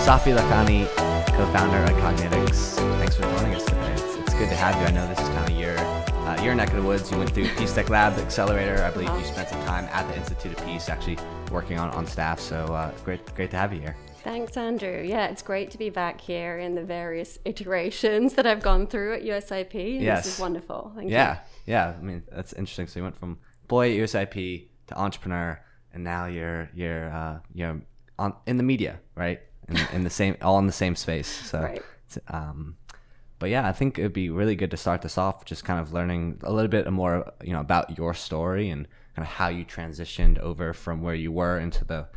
Safi, Lakhani, co-founder at Cognitiks. Thanks for joining us today. It's good to have you. I know this is kind of your neck of the woods. You went through Peace Tech Lab, the Accelerator. I believe you spent some time at the Institute of Peace, actually working on staff. So great to have you here. Thanks, Andrew. Yeah, it's great to be back here in the various iterations that I've gone through at USIP. Yes. This is wonderful. Thank you. Yeah. I mean, that's interesting. So you went from employee at USIP to entrepreneur, and now you're in the media, right? In the same, all in the same space. So, right. But yeah, I think it'd be really good to start this off just kind of learning a little bit more, about your story and kind of how you transitioned over from where you were into the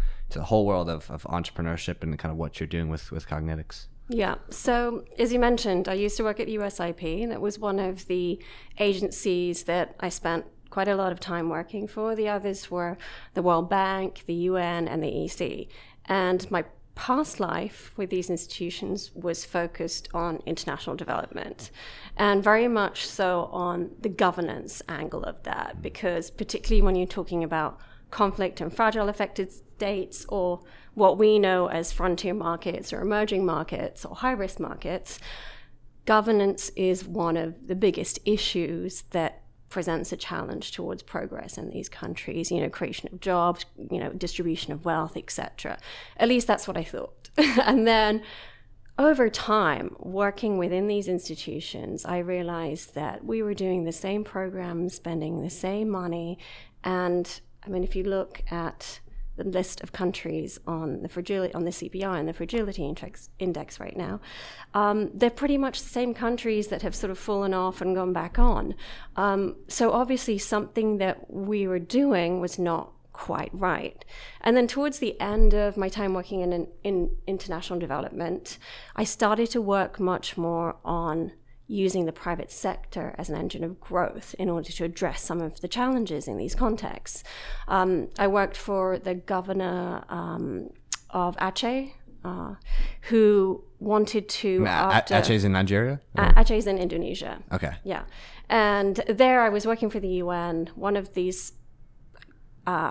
whole world of entrepreneurship and kind of what you're doing with Cognitiks. Yeah. So as you mentioned, I used to work at USIP. That was one of the agencies that I spent quite a lot of time working for. The others were the World Bank, the UN, and the EC. And my past life with these institutions was focused on international development, and very much so on the governance angle of that, because particularly when you're talking about conflict and fragile affected states, or what we know as frontier markets or emerging markets or high-risk markets, governance is one of the biggest issues that presents a challenge towards progress in these countries, creation of jobs, distribution of wealth, etc. At least that's what I thought. And then over time, working within these institutions, I realized that we were doing the same programs, spending the same money. And I mean, if you look at the list of countries on the CPI and the fragility index right now, they're pretty much the same countries that have sort of fallen off and gone back on. So obviously something that we were doing was not quite right. And then towards the end of my time working in international development, I started to work much more on using the private sector as an engine of growth in order to address some of the challenges in these contexts. I worked for the governor of Aceh, who wanted to... Aceh's in Nigeria? Aceh's in Indonesia. Okay. Yeah. And there I was working for the UN. One of these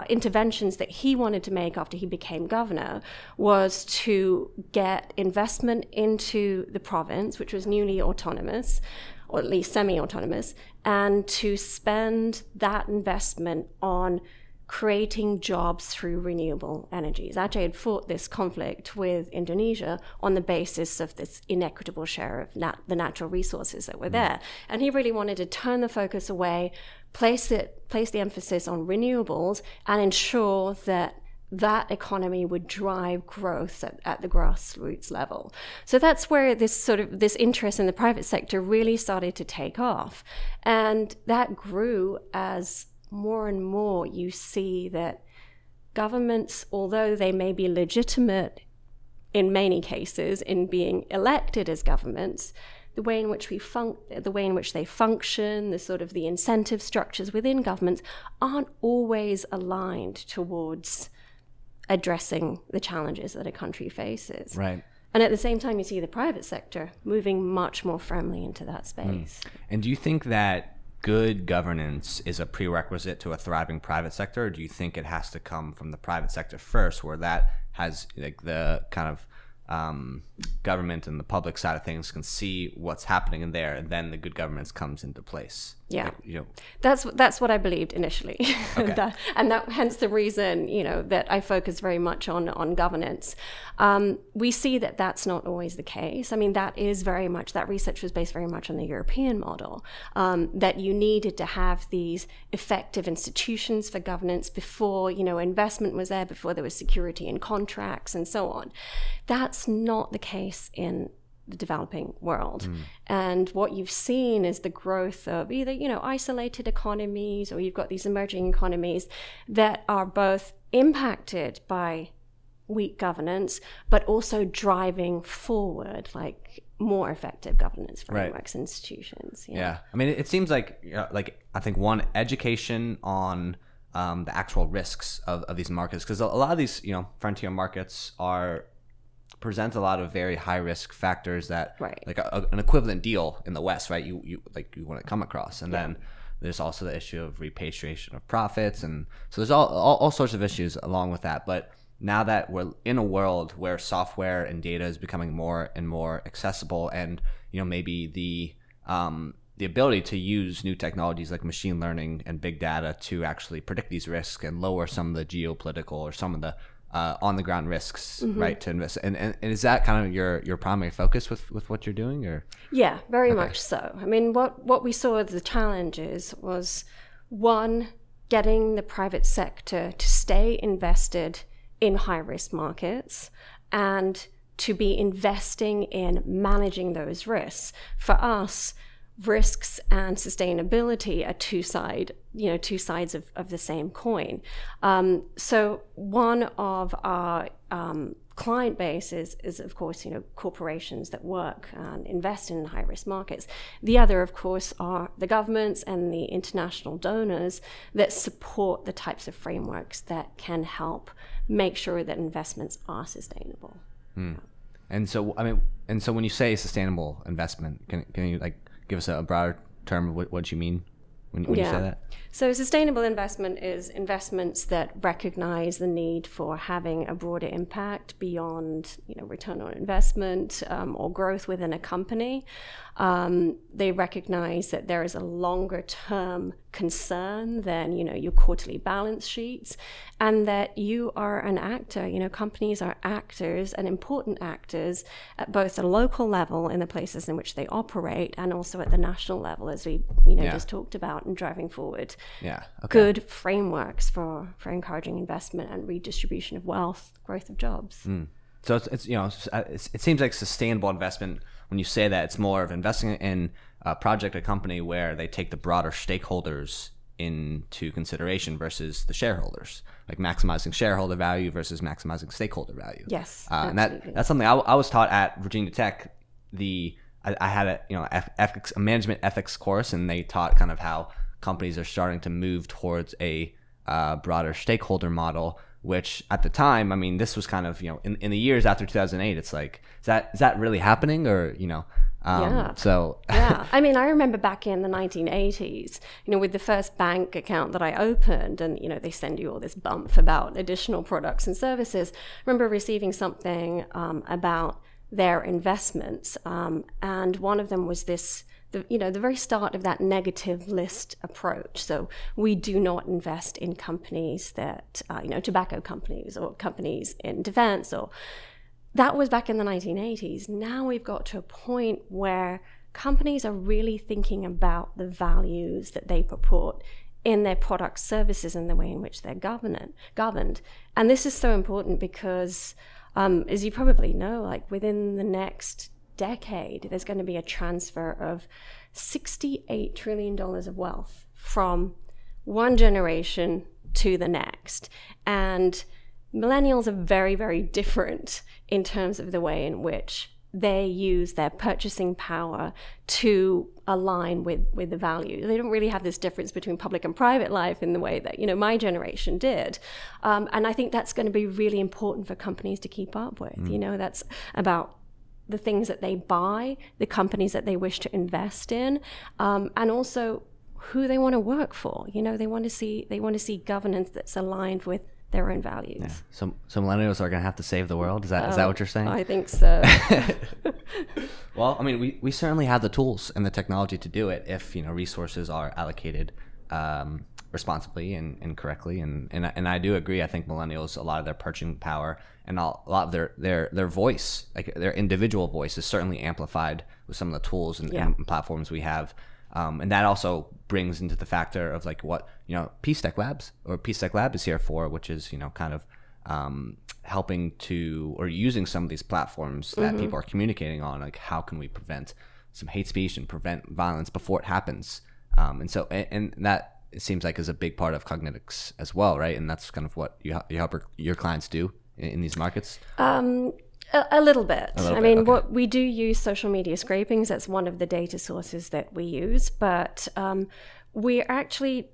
interventions that he wanted to make after he became governor was to get investment into the province, which was newly autonomous, or at least semi-autonomous, and to spend that investment on creating jobs through renewable energies. Aceh had fought this conflict with Indonesia on the basis of this inequitable share of the natural resources that were there. And he really wanted to turn the focus away, place the emphasis on renewables, and ensure that economy would drive growth at the grassroots level. So that's where this interest in the private sector really started to take off. And that grew as more and more you see that governments, although they may be legitimate in many cases in being elected as governments, the way in which they function, the incentive structures within governments aren't always aligned towards addressing the challenges that a country faces. Right. And at the same time, you see the private sector moving much more firmly into that space. And do you think that good governance is a prerequisite to a thriving private sector, or do you think it has to come from the private sector first, where that has the kind of government and the public side of things can see what's happening in there, and then the good governance comes into place? Yeah, that's what I believed initially. Okay. Hence the reason that I focus very much on governance. We see that that's not always the case. I mean, that research was based very much on the European model, that you needed to have these effective institutions for governance before investment was there, before there was security in contracts and so on. That's not the case in the developing world. And what you've seen is the growth of either isolated economies, or you've got these emerging economies that are both impacted by weak governance but also driving forward more effective governance frameworks, right. Institutions. Yeah. I mean, it seems like I think one, education on the actual risks of these markets, because a lot of these frontier markets present a lot of very high risk factors that, right. Like an equivalent deal in the West, right? You want to come across, and then there's also the issue of repatriation of profits, and so there's all sorts of issues along with that. But now that we're in a world where software and data is becoming more and more accessible, and maybe the ability to use new technologies like machine learning and big data to actually predict these risks and lower some of the geopolitical or some of the on the ground risks, right, to invest. And is that kind of your primary focus with what you're doing, or? Yeah, very much so. I mean, what we saw as the challenges was, one, getting the private sector to stay invested in high risk markets and to be investing in managing those risks. For us, risks and sustainability are two sides of the same coin. So one of our client base is of course, corporations that work and invest in high risk markets. The other, of course, are the governments and the international donors that support the types of frameworks that can help make sure that investments are sustainable. And so, when you say sustainable investment, can you give us a broader term of what you mean when you say that? So sustainable investment is investments that recognize the need for having a broader impact beyond, return on investment or growth within a company. They recognize that there is a longer term concern than, your quarterly balance sheets, and that you are an actor. Companies are actors and important actors at both the local level in the places in which they operate and also at the national level, as we, just talked about, and driving forward good frameworks for encouraging investment and redistribution of wealth, growth of jobs. So it's it seems like sustainable investment, when you say that, it's more of investing in a project, a company where they take the broader stakeholders into consideration versus the shareholders, like maximizing shareholder value versus maximizing stakeholder value. Yes, and that's something I was taught at Virginia Tech. I had a management ethics course, and they taught kind of how companies are starting to move towards a broader stakeholder model, which at the time, this was kind of, in the years after 2008, it's like, is that really happening, or, so. Yeah. I remember back in the 1980s, with the first bank account that I opened, and, they send you all this bump about additional products and services. I remember receiving something about their investments. And one of them was the very start of that negative list approach. So we do not invest in companies that, tobacco companies or companies in defense, or that was back in the 1980s. Now we've got to a point where companies are really thinking about the values that they purport in their products, services, and the way in which they're governed. And this is so important because, as you probably know, within the next decade, there's going to be a transfer of $68 trillion of wealth from one generation to the next. And millennials are very, very different in terms of the way in which they use their purchasing power to align with the values. They don't really have this difference between public and private life in the way that, my generation did. And I think that's going to be really important for companies to keep up with. That's about the things that they buy, the companies that they wish to invest in, and also who they want to work for. They want to see governance that's aligned with their own values. Yeah. So millennials are going to have to save the world. Is that what you're saying? I think so. Well, we certainly have the tools and the technology to do it if resources are allocated responsibly and correctly. And I do agree. I think millennials, a lot of their purchasing power and a lot of their voice, like their individual voice, is certainly amplified with some of the tools and platforms we have. And that also brings into the factor of what Peace Tech Lab is here for, which is kind of helping to, or using some of these platforms that people are communicating on, like how can we prevent some hate speech and prevent violence before it happens. And that, it seems like, is a big part of Cognitiks as well, right? And that's kind of what you help your clients do in these markets. A little bit. Okay. What we do use social media scrapings. That's one of the data sources that we use, but we're actually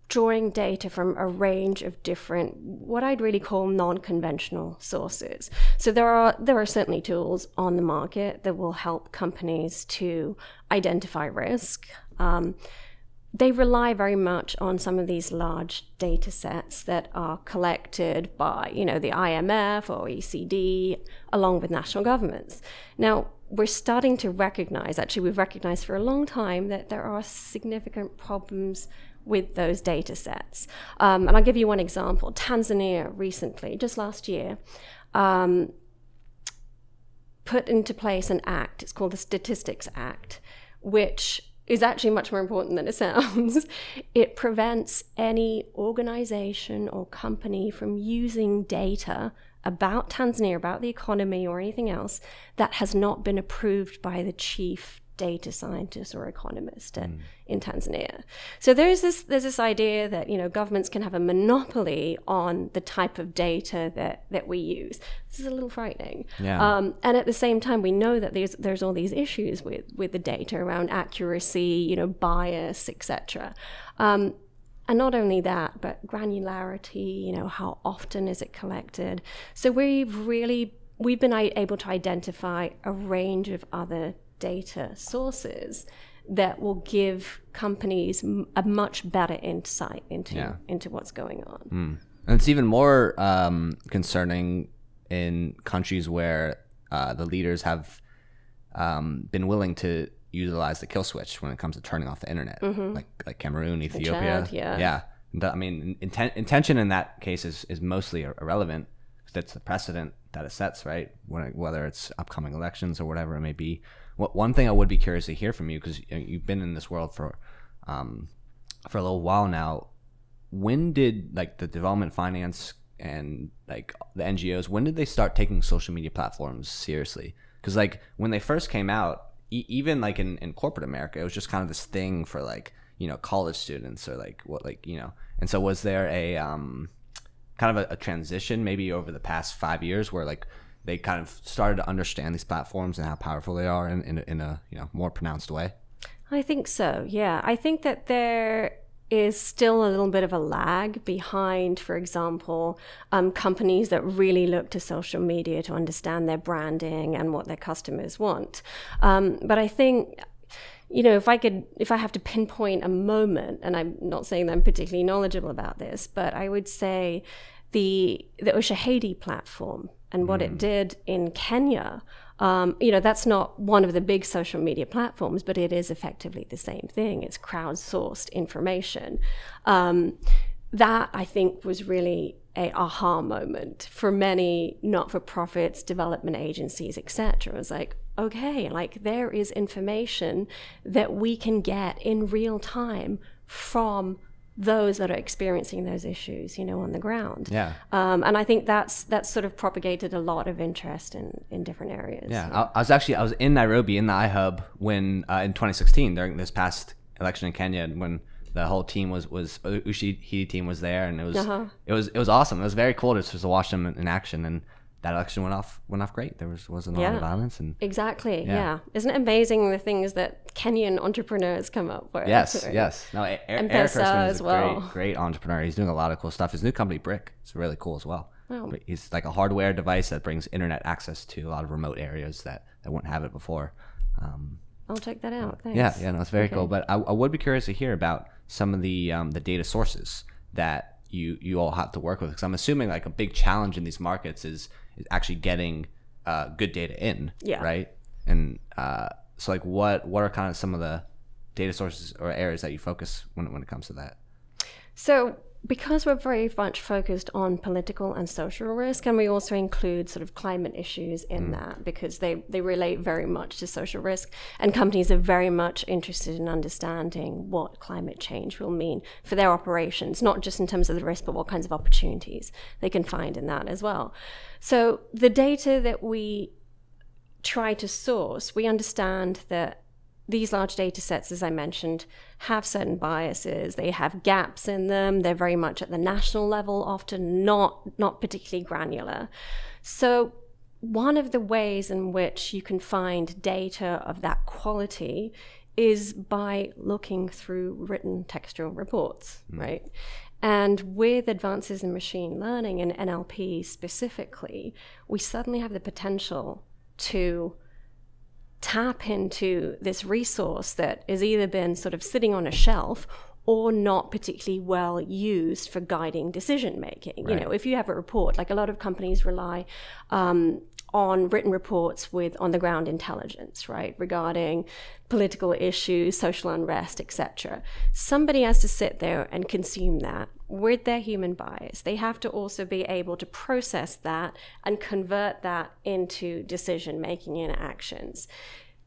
drawing data from a range of different, what I'd really call non-conventional sources. So there are certainly tools on the market that will help companies to identify risk. they rely very much on some of these large data sets that are collected by, the IMF or OECD, along with national governments. Now, we're starting to recognize, actually we've recognized for a long time, that there are significant problems with those data sets. And I'll give you one example. Tanzania recently, just last year, put into place an act, it's called the Statistics Act, which is actually much more important than it sounds. It prevents any organization or company from using data about Tanzania, about the economy or anything else that has not been approved by the chief data scientist or economist in Tanzania. So there's this idea that governments can have a monopoly on the type of data that we use. This is a little frightening. Yeah. And at the same time, we know that there's all these issues with the data around accuracy, bias, etc. And not only that, but granularity. How often is it collected? So we've been able to identify a range of other data sources that will give companies a much better insight into what's going on. And it's even more concerning in countries where the leaders have been willing to utilize the kill switch when it comes to turning off the internet, like Cameroon, Ethiopia. Chad, yeah. I mean, intention in that case is mostly irrelevant because that's the precedent that it sets, right? Whether it's upcoming elections or whatever it may be. One thing I would be curious to hear from you, because you've been in this world for a little while now. When did the development finance and the NGOs, when did they start taking social media platforms seriously? Because when they first came out, even in corporate America, it was just kind of this thing for college students or and so was there a kind of a transition maybe over the past 5 years where they kind of started to understand these platforms and how powerful they are in a more pronounced way? I think so, yeah. I think that there is still a little bit of a lag behind, for example, companies that really look to social media to understand their branding and what their customers want. But I think, if I have to pinpoint a moment, and I'm not saying that I'm particularly knowledgeable about this, but I would say the Ushahidi platform and what it did in Kenya, that's not one of the big social media platforms, but it is effectively the same thing. It's crowdsourced information. That, I think, was really a aha moment for many not-for-profits, development agencies, etc. It was okay, there is information that we can get in real time from those that are experiencing those issues, on the ground. Yeah. And I think that's sort of propagated a lot of interest in different areas. Yeah. I was in Nairobi in the iHub when in 2016 during this past election in Kenya, when the whole team was Ushahidi team was there, and it was awesome. It was very cool to watch them in action, and that election went off great. There wasn't a lot of violence, and exactly. Yeah. Isn't it amazing the things that Kenyan entrepreneurs come up with? Yes. No, Eric Hirschman is a great entrepreneur. He's doing a lot of cool stuff. His new company, Brick, is really cool as well. Wow. He's a hardware device that brings internet access to a lot of remote areas that wouldn't have it before. I'll check that out. Thanks. Yeah, no, it's very cool. But I would be curious to hear about some of the data sources that you all have to work with, because I'm assuming a big challenge in these markets is actually getting good data in, right? And so what are kind of some of the data sources or areas that you focus when it comes to that? So because we're very much focused on political and social risk, and we also include sort of climate issues in that, because they relate very much to social risk, and companies are very much interested in understanding what climate change will mean for their operations, not just in terms of the risk, but what kinds of opportunities they can find in that as well. So the data that we try to source, we understand that these large data sets, as I mentioned, have certain biases. They have gaps in them. They're very much at the national level, often not particularly granular. So one of the ways in which you can find data of that quality is by looking through written textual reports, right? And with advances in machine learning and NLP specifically, we suddenly have the potential to tap into this resource that has either been sort of sitting on a shelf or not particularly well used for guiding decision making. Right. You know, if you have a report, like a lot of companies rely on written reports with on-the-ground intelligence, right, regarding political issues, social unrest, etc. Somebody has to sit there and consume that with their human bias. They have to also be able to process that and convert that into decision making and actions.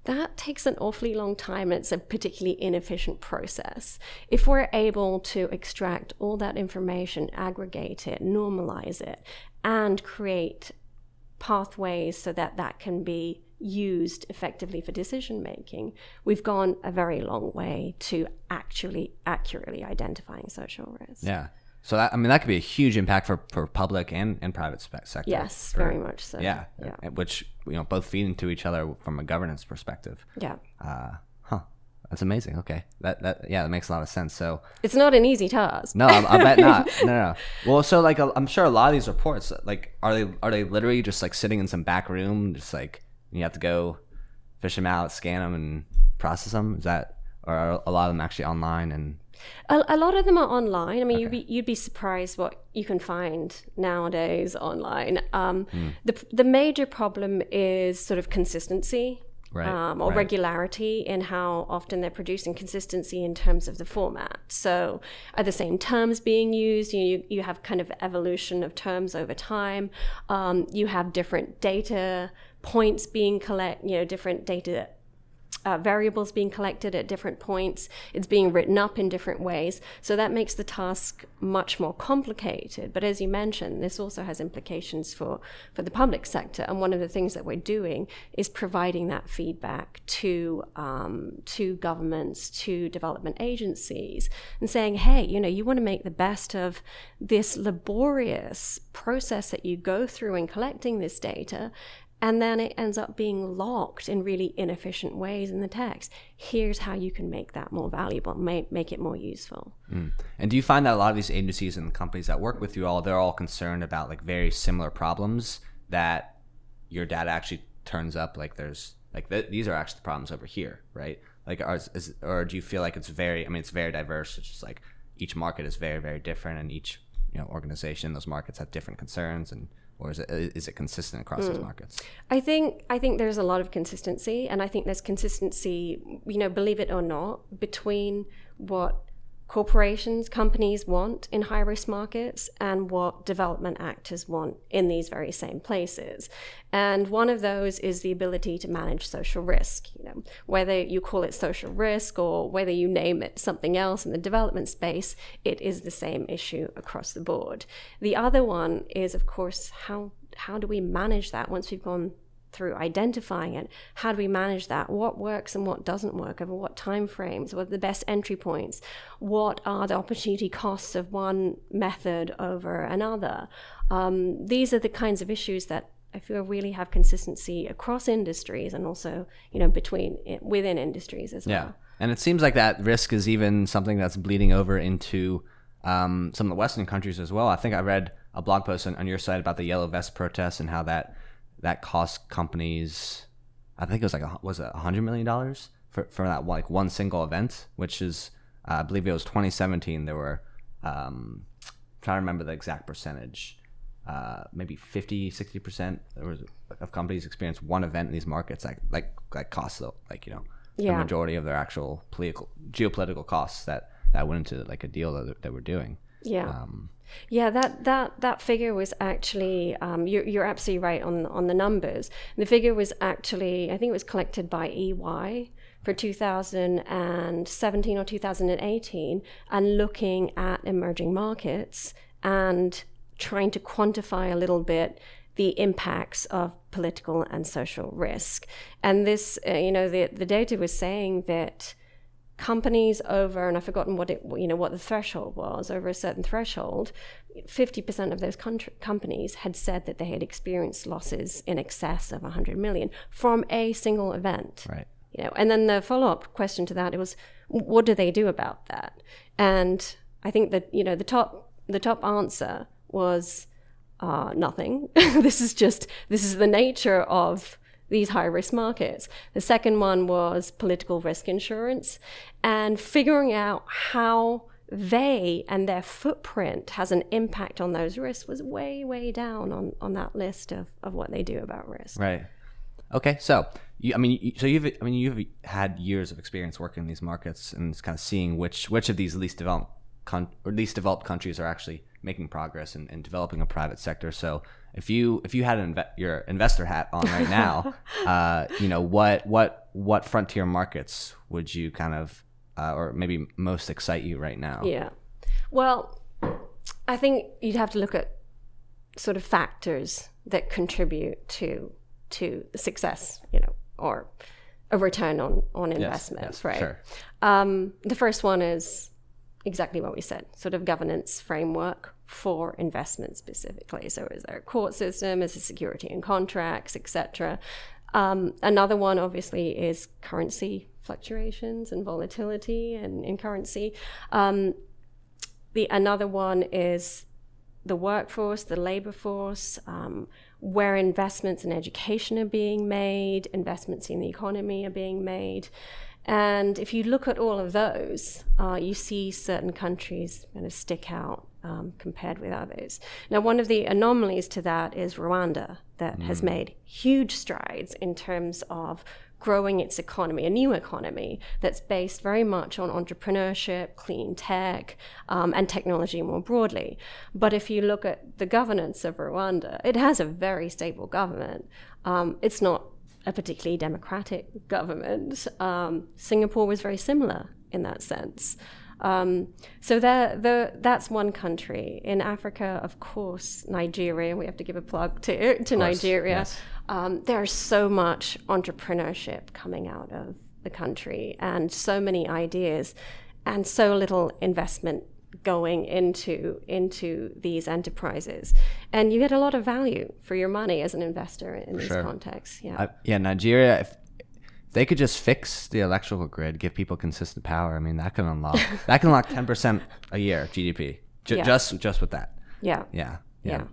That takes an awfully long time, and it's a particularly inefficient process. If we're able to extract all that information, aggregate it, normalize it, and create pathways so that that can be used effectively for decision making, we've gone a very long way to actually accurately identifying social risk. Yeah. So that, I mean, that could be a huge impact for prpublic and private sector. Yes, very much so. Yeah. Which, you know, both feed into each other from a governance perspective. Yeah. That's amazing. Okay. That makes a lot of sense. So it's not an easy task. No, I bet not. No. Well, so like I'm sure a lot of these reports, like, are they literally just like sitting in some back room, just like you have to go fish them out, scan them, and process them? Is that, or are a lot of them actually online? And a lot of them are online. I mean, you'd be surprised what you can find nowadays online. The major problem is sort of consistency. Or regularity in how often they're producing, consistency in terms of the format. So are the same terms being used? You have kind of evolution of terms over time. You have different data points being different data variables being collected at different points. It's being written up in different ways. So that makes the task much more complicated. But as you mentioned, this also has implications for the public sector. And one of the things that we're doing is providing that feedback to governments, to development agencies, and saying, hey, you want to make the best of this laborious process that you go through in collecting this data, and then it ends up being locked in really inefficient ways in the text. Here's how you can make that more valuable, make it more useful. And do you find that a lot of these agencies and companies that work with you they're all concerned about like very similar problems that your data actually turns up? Like there's like these are actually the problems over here, right? Like or do you feel like it's very diverse? It's just like each market is very, very different, and each organization in those markets have different concerns, or is it consistent across those markets? I think there's a lot of consistency, and I think there's consistency, believe it or not, between what corporations, companies want in high-risk markets and what development actors want in these very same places. And one of those is the ability to manage social risk. Whether you call it social risk or whether you name it something else in the development space, it is the same issue across the board. The other one is, of course, how do we manage that once we've gone through identifying it? How do we manage that? What works and what doesn't work? Over what time frames? What are the best entry points? What are the opportunity costs of one method over another? These are the kinds of issues that I feel really have consistency across industries, and also within industries as well. Yeah, and it seems like that risk is even something that's bleeding over into some of the Western countries as well. I think I read a blog post on your site about the Yellow Vest protests and how that cost companies, I think it was like was it $100 million for that one single event, which is I believe it was 2017. There were trying to remember the exact percentage, maybe 50-60% of companies experience one event in these markets like costs the majority of their actual geopolitical costs that went into like a deal that we're doing. That figure was actually, you're absolutely right on the numbers. The figure was actually, I think it was collected by EY for 2017 or 2018, and looking at emerging markets and trying to quantify a little bit the impacts of political and social risk. And this, the data was saying that companies over, and I've forgotten what the threshold was, over a certain threshold, 50% of those companies had said that they had experienced losses in excess of 100 million from a single event. Right. And then the follow-up question to that, it was, what do they do about that? And I think that the top answer was nothing. This is the nature of these high-risk markets. The second one was political risk insurance, and figuring out how they and their footprint has an impact on those risks was way, way down on that list of what they do about risk. Right. Okay. So you've had years of experience working in these markets and kind of seeing which of these least developed countries are actually making progress in developing a private sector. So if you had your investor hat on right now, what frontier markets would you kind of or maybe most excite you right now? Yeah. Well, I think you'd have to look at sort of factors that contribute to success, or a return on investment, yes, right? Sure. The first one is exactly what we said, sort of governance framework for investment specifically. So is there a court system, is there security in contracts, etc.? Another one obviously is currency fluctuations and volatility in currency. Another one is the workforce, the labor force, where investments in education are being made, investments in the economy are being made. And if you look at all of those, you see certain countries kind of stick out compared with others. Now, one of the anomalies to that is Rwanda, that has made huge strides in terms of growing its economy, a new economy that's based very much on entrepreneurship, clean tech, and technology more broadly. But if you look at the governance of Rwanda, it has a very stable government. It's not a particularly democratic government. Singapore was very similar in that sense. So that's one country. In Africa, of course, Nigeria, we have to give a plug to Nigeria. Yes. There's so much entrepreneurship coming out of the country and so many ideas and so little investment going into these enterprises. And you get a lot of value for your money as an investor in these contexts. Yeah. Nigeria, if they could just fix the electrical grid, give people consistent power, I mean, that can unlock 10% a year GDP. Just with that. Yeah. Nigeria.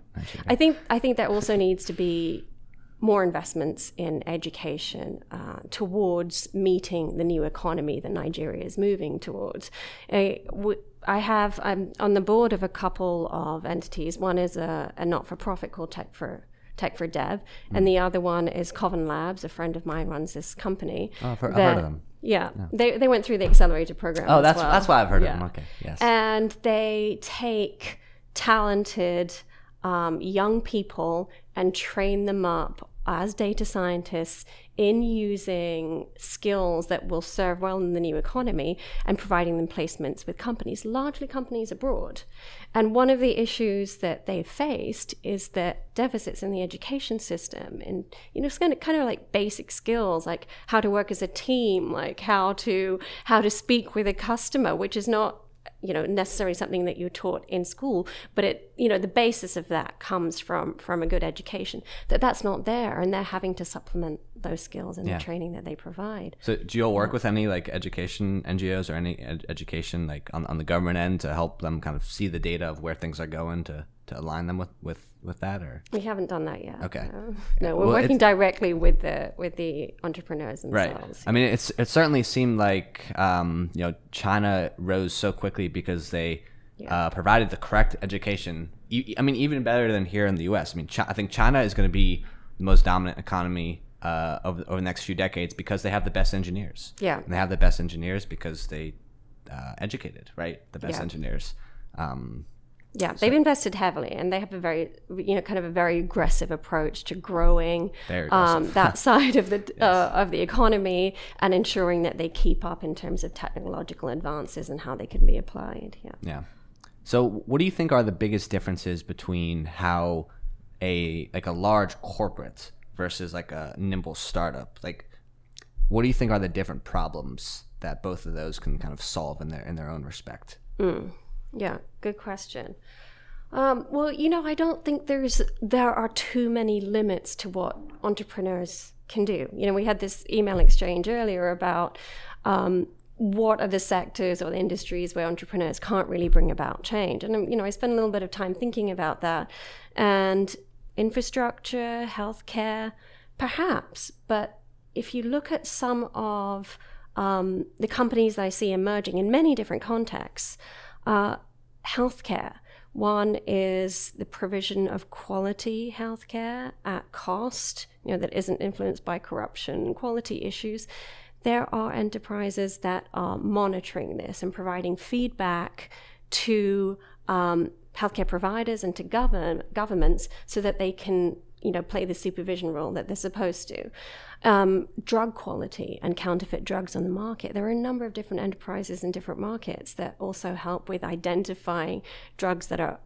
I think there also needs to be more investments in education towards meeting the new economy that Nigeria is moving towards. I'm on the board of a couple of entities. One is a not-for-profit called Tech for Dev, and the other one is Coven Labs. A friend of mine runs this company. Oh, I've heard of them. Yeah. They went through the accelerator program. Oh, that's why I've heard of them. Okay, yes. And they take talented young people and train them up as data scientists in using skills that will serve well in the new economy and providing them placements with companies, largely companies abroad. And one of the issues that they've faced is that deficits in the education system, and it's kind of like basic skills, like how to work as a team, like how to speak with a customer, which is not necessarily something that you're taught in school, but the basis of that comes from a good education. That's not there, and they're having to supplement those skills in the training that they provide. So do you all work with any like education NGOs or any education like on the government end to help them kind of see the data of where things are going to align them with that? Or we haven't done that yet. Okay. No, we're working directly with the entrepreneurs themselves. Right. I mean, it certainly seemed like China rose so quickly because they provided the correct education. I mean, even better than here in the U.S. I mean, I think China is going to be the most dominant economy over the next few decades because they have the best engineers. Yeah. And they have the best engineers because they educated, right? The best engineers. They've invested heavily, and they have a very, kind of a very aggressive approach to growing that side of the economy and ensuring that they keep up in terms of technological advances and how they can be applied. Yeah. So, what do you think are the biggest differences between how a large corporate versus like a nimble startup? Like, what do you think are the different problems that both of those can kind of solve in their own respect? Yeah, good question. Well, I don't think there are too many limits to what entrepreneurs can do. We had this email exchange earlier about what are the sectors or the industries where entrepreneurs can't really bring about change. And, I spent a little bit of time thinking about that. And infrastructure, healthcare, Perhaps, but if you look at some of the companies that I see emerging in many different contexts, healthcare. One is the provision of quality healthcare at cost, that isn't influenced by corruption, quality issues. There are enterprises that are monitoring this and providing feedback to healthcare providers and to governments so that they can play the supervision role that they're supposed to. Drug quality and counterfeit drugs on the market. There are a number of different enterprises in different markets that also help with identifying drugs that are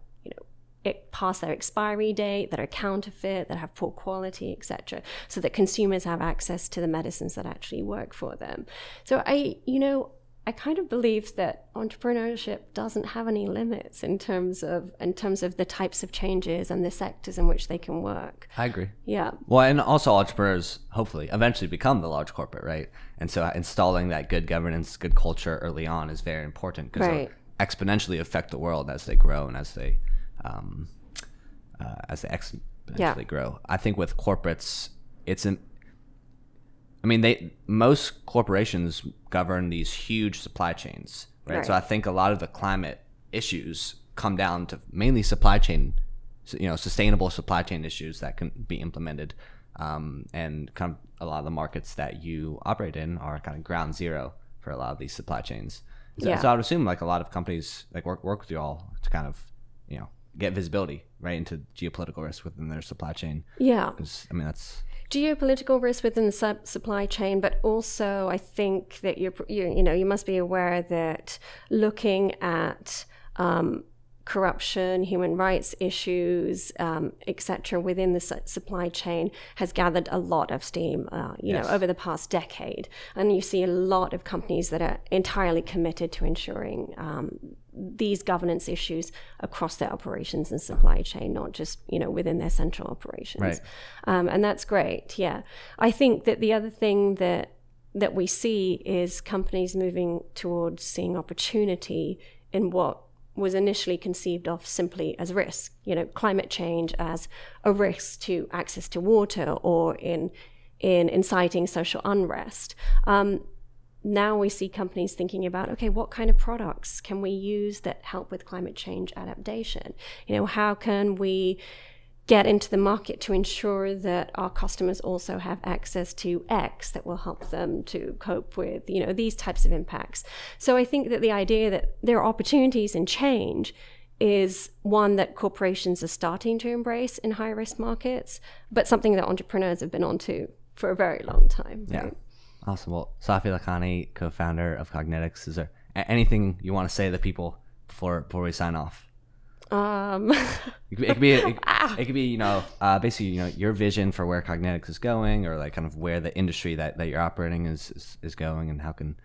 past their expiry date, that are counterfeit, that have poor quality, etc., so that consumers have access to the medicines that actually work for them. So I kind of believe that entrepreneurship doesn't have any limits in terms of the types of changes and the sectors in which they can work. I agree. Yeah. Well, and also entrepreneurs hopefully eventually become the large corporate, right? And so installing that good governance, good culture early on is very important because it'll exponentially affect the world as they grow and as they exponentially grow. I think with corporates, most corporations govern these huge supply chains, right? So I think a lot of the climate issues come down to mainly supply chain, sustainable supply chain issues that can be implemented, and kind of a lot of the markets that you operate in are kind of ground zero for a lot of these supply chains. So I would assume like a lot of companies like work with you all to kind of get visibility right into geopolitical risk within their supply chain. Yeah, that's geopolitical risk within the supply chain, but also I think that you must be aware that looking at corruption, human rights issues, etc., within the supply chain has gathered a lot of steam, over the past decade, and you see a lot of companies that are entirely committed to ensuring these governance issues across their operations and supply chain, not just within their central operations. Right. And that's great. Yeah, I think that the other thing that we see is companies moving towards seeing opportunity in what was initially conceived of simply as risk, climate change as a risk to access to water or in inciting social unrest. Now we see companies thinking about, okay, what kind of products can we use that help with climate change adaptation? How can we get into the market to ensure that our customers also have access to X that will help them to cope with, these types of impacts. So I think that the idea that there are opportunities in change is one that corporations are starting to embrace in high-risk markets, but something that entrepreneurs have been onto for a very long time. Yeah. Right? Awesome. Well, Safi Lakhani, co-founder of Cognitiks, is there anything you want to say to the people before we sign off? It could be basically your vision for where Cognitiks is going, or like kind of where the industry that you're operating is going, and how can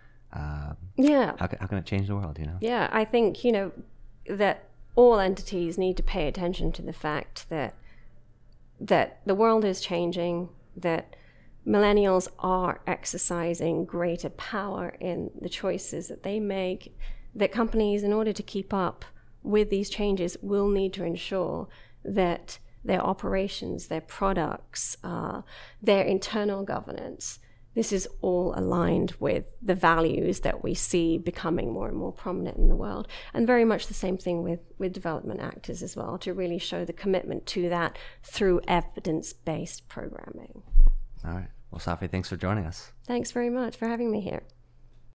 it change the world? Yeah, I think that all entities need to pay attention to the fact that the world is changing, that millennials are exercising greater power in the choices that they make, that companies, in order to keep up with these changes, will need to ensure that their operations, their products, their internal governance, this is all aligned with the values that we see becoming more and more prominent in the world. And very much the same thing with development actors as well, to really show the commitment to that through evidence-based programming. All right. Well, Safi, thanks for joining us. Thanks very much for having me here.